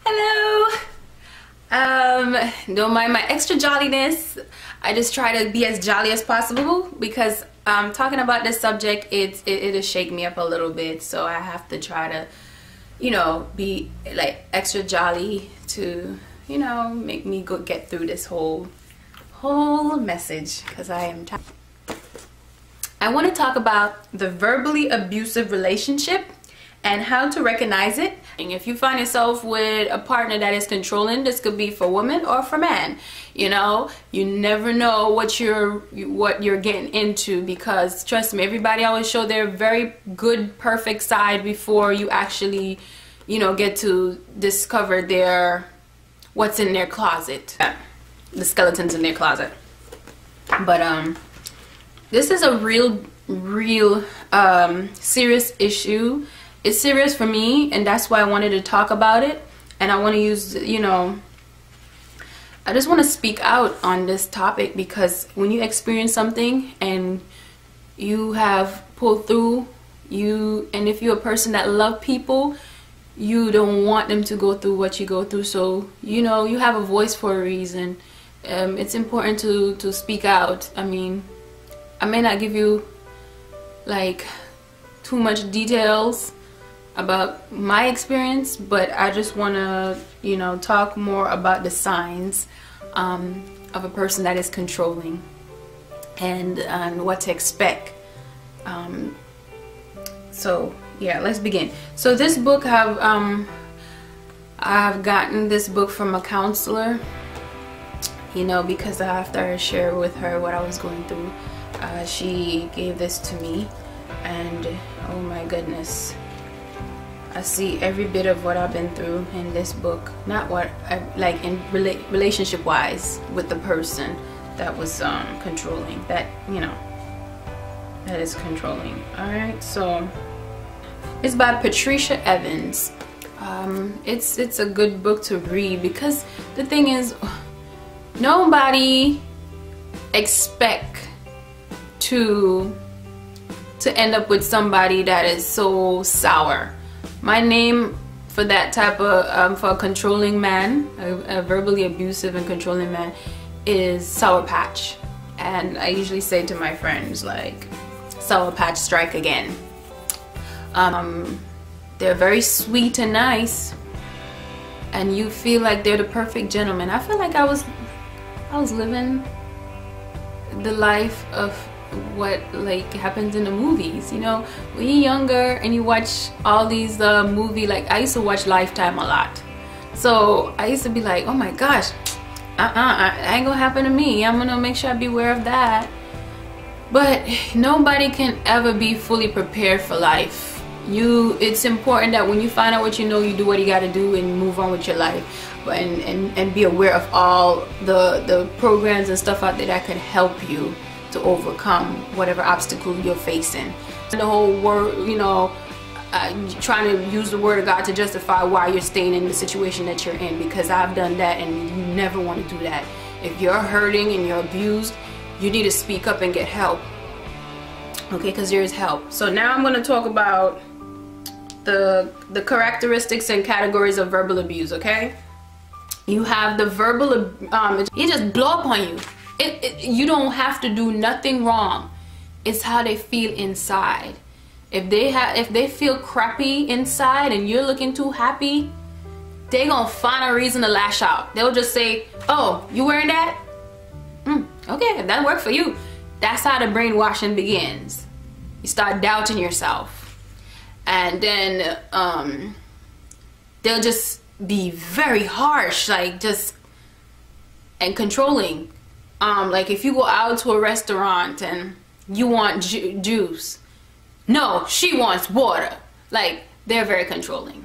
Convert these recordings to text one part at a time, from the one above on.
Hello. Don't mind my extra jolliness. I just try to be as jolly as possible because talking about this subject, it'll shake me up a little bit. So I have to try to, be like extra jolly to, make me get through this whole message because I am tired. I want to talk about the verbally abusive relationship and how to recognize it. And if you find yourself with a partner that is controlling, this could be for women or for men. You never know what you're getting into, because trust me, everybody always show their very good, perfect side before you actually, get to discover what's in their closet, the skeletons in their closet. But this is a real serious issue. It's serious for me, and that's why I wanted to talk about it. And I want to use, I just want to speak out on this topic, because when you experience something and you have pulled through, and if you're a person that love people, you don't want them to go through what you go through. So, you have a voice for a reason. It's important to speak out. I mean, I may not give you like too much details about my experience, but I just want to talk more about the signs of a person that is controlling and what to expect. So yeah, let's begin. So this book I've gotten this book from a counselor, because after I shared with her what I was going through, she gave this to me, and oh my goodness, I see every bit of what I've been through in this book. Not what I like in relationship wise with the person that was controlling, that is controlling. All right, so it's by Patricia Evans. It's a good book to read, because the thing is, nobody expect to end up with somebody that is so sour. My name for that type of for a controlling man, a verbally abusive and controlling man, is Sour Patch. And I usually say to my friends, like, Sour Patch, strike again. They're very sweet and nice, and you feel like they're the perfect gentleman. I feel like I was living the life of what like happens in the movies. When you're younger and you watch all these movies, like I used to watch Lifetime a lot, so I used to be like, oh my gosh, it ain't gonna happen to me. I'm gonna make sure I be aware of that. But nobody can ever be fully prepared for life. It's important that when you find out what you do what you got to do and move on with your life, and be aware of all the programs and stuff out there that can help you to overcome whatever obstacle you're facing. The whole word, trying to use the word of God to justify why you're staying in the situation that you're in, because I've done that, and you never want to do that. If you're hurting and you're abused, you need to speak up and get help, okay, because there is help. So now I'm going to talk about the characteristics and categories of verbal abuse, okay? You have the verbal, it just blow up on you. You don't have to do nothing wrong. It's how they feel inside. If they feel crappy inside and you're looking too happy, they gonna find a reason to lash out. They'll just say, oh, you wearing that? Okay, if that worked for you. That's how the brainwashing begins. You start doubting yourself, and then they'll just be very harsh, like and controlling. Like if you go out to a restaurant and you want juice, no, she wants water. Like, they're very controlling.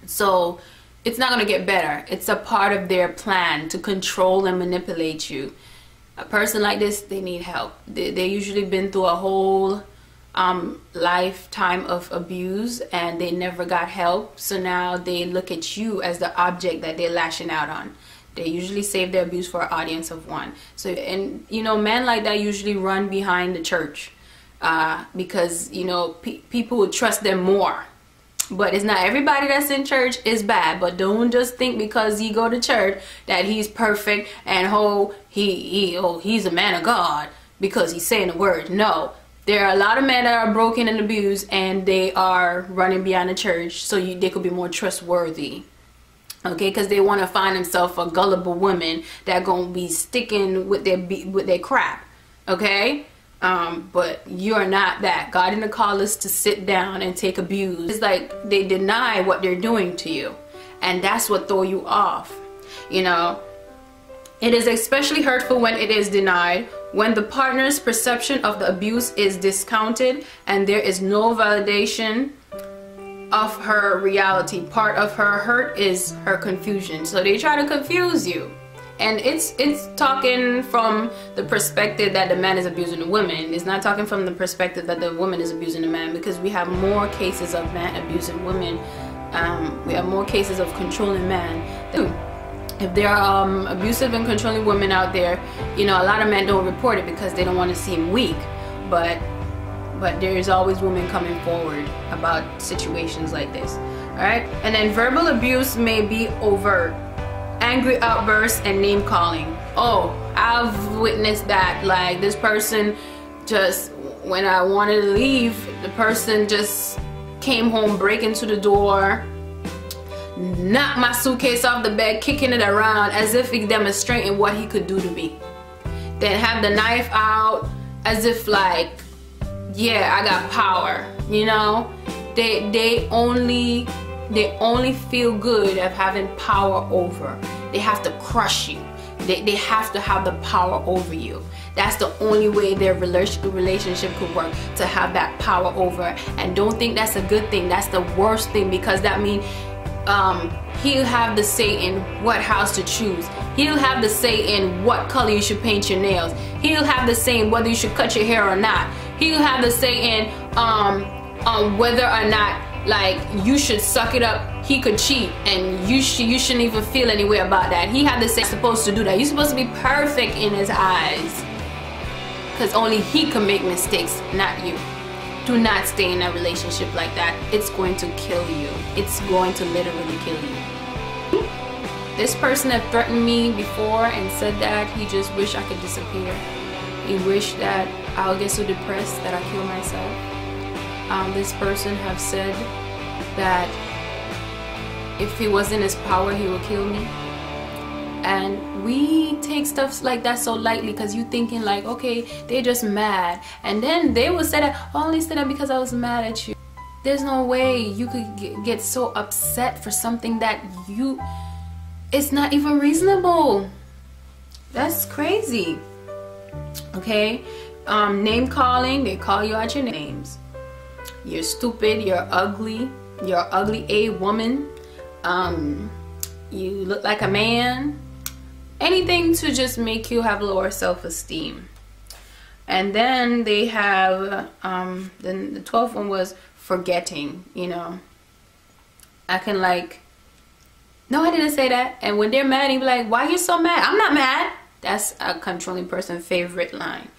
So it's not gonna get better. It's a part of their plan to control and manipulate you. A person like this, they need help. They usually been through a whole lifetime of abuse, and they never got help. So now they look at you as the object that they're lashing out on. They usually save their abuse for an audience of one. So, and men like that usually run behind the church, because people would trust them more. But it's not everybody that's in church is bad. But don't just think because he go to church that he's perfect and he's a man of God because he's saying the word. No. There are a lot of men that are broken and abused, and they are running beyond the church so they could be more trustworthy. Okay, because they want to find themselves a gullible woman that gonna be sticking with their crap. Okay, but you are not that. God didn't call us to sit down and take abuse. It's like they deny what they're doing to you, and that's what throw you off. You know, it is especially hurtful when it is denied, when the partner's perception of the abuse is discounted and there is no validation of her reality. Part of her hurt is her confusion. So they try to confuse you. And it's talking from the perspective that the man is abusing the woman. It's not talking from the perspective that the woman is abusing the man, because we have more cases of man abusing women. We have more cases of controlling man. If there are abusive and controlling women out there, you know, a lot of men don't report it because they don't want to seem weak. But there's always women coming forward about situations like this. Alright? And then verbal abuse may be overt. Angry outbursts and name calling. Oh, I've witnessed that. Like, this person just, when I wanted to leave, the person just came home, break into the door, knock my suitcase off the bed, kicking it around as if he's demonstrating what he could do to me. Then have the knife out as if like, yeah, I got power. You know, they only feel good of having power over. They have to crush you. They have to have the power over you. That's the only way their relationship could work, to have that power over. And don't think that's a good thing. That's the worst thing, because that means he'll have the say in what house to choose. He'll have the say in what color you should paint your nails. He'll have the say in whether you should cut your hair or not. He'll have the say in whether or not, like, you should suck it up. He could cheat, and you shouldn't even feel any way about that. He had to say, supposed to do that. You're supposed to be perfect in his eyes, because only he can make mistakes, not you. Do not stay in a relationship like that. It's going to kill you. It's going to literally kill you. This person had threatened me before and said that he just wished I could disappear. He wished that I'll get so depressed that I kill myself. This person have said that if he was in his power, he would kill me. And we take stuff like that so lightly, because you thinking like, okay, they're just mad. And then they will say that, oh, I only said that because I was mad at you. There's no way you could get so upset for something that it's not even reasonable. That's crazy. Okay? Name calling, they call you out your names. You're stupid, you're ugly A woman. You look like a man. Anything to just make you have lower self-esteem. And then they have then the 12th one was forgetting. You know, I can like, no, I didn't say that. And when they're mad, you be like, why you so mad? I'm not mad. That's a controlling person's favorite line.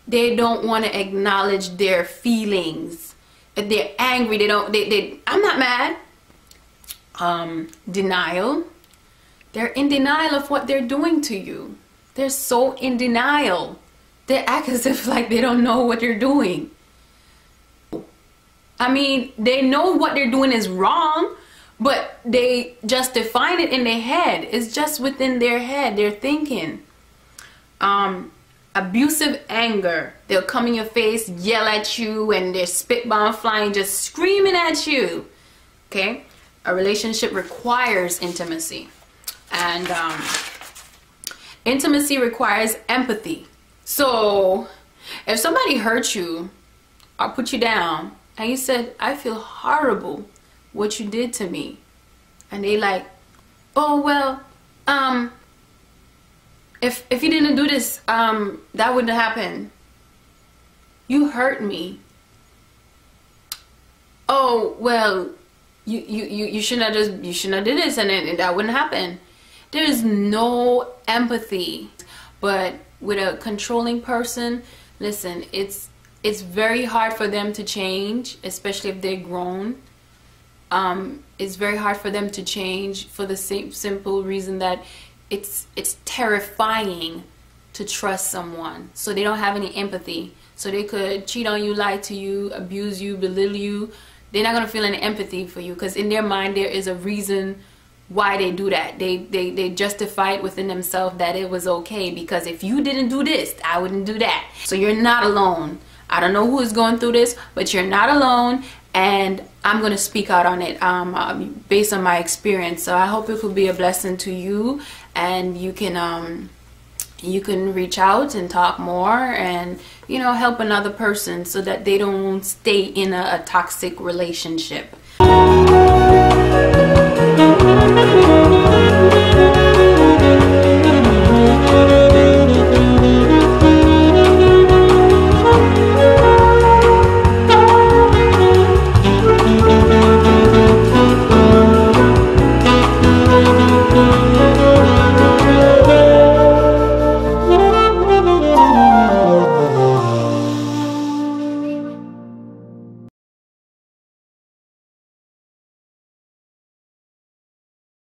They don't want to acknowledge their feelings. If they're angry, I'm not mad. Denial. They're in denial of what they're doing to you. They're so in denial. They act as if like they don't know what they're doing. I mean, they know what they're doing is wrong, but they just define it in their head. It's just within their head. They're thinking. Abusive anger. They'll come in your face, yell at you, and their spit bomb flying, just screaming at you. Okay? A relationship requires intimacy. And intimacy requires empathy. So if somebody hurt you or put you down and you said, I feel horrible what you did to me, and they like, oh well, if you didn't do this, that wouldn't happen. You hurt me. Oh well, you shouldn't have did this, and that wouldn't happen. There's no empathy. But with a controlling person, listen, it's very hard for them to change, especially if they're grown. it's very hard for them to change for the simple reason that it's terrifying to trust someone. So they don't have any empathy. So they could cheat on you, lie to you, abuse you, belittle you. They're not going to feel any empathy for you, because in their mind there is a reason why they do that. They justify it within themselves that it was okay, because if you didn't do this, I wouldn't do that. So you're not alone. I don't know who is going through this, but you're not alone, and I'm going to speak out on it based on my experience. So I hope it could be a blessing to you, and you can reach out and talk more, and you know, help another person so that they don't stay in a toxic relationship.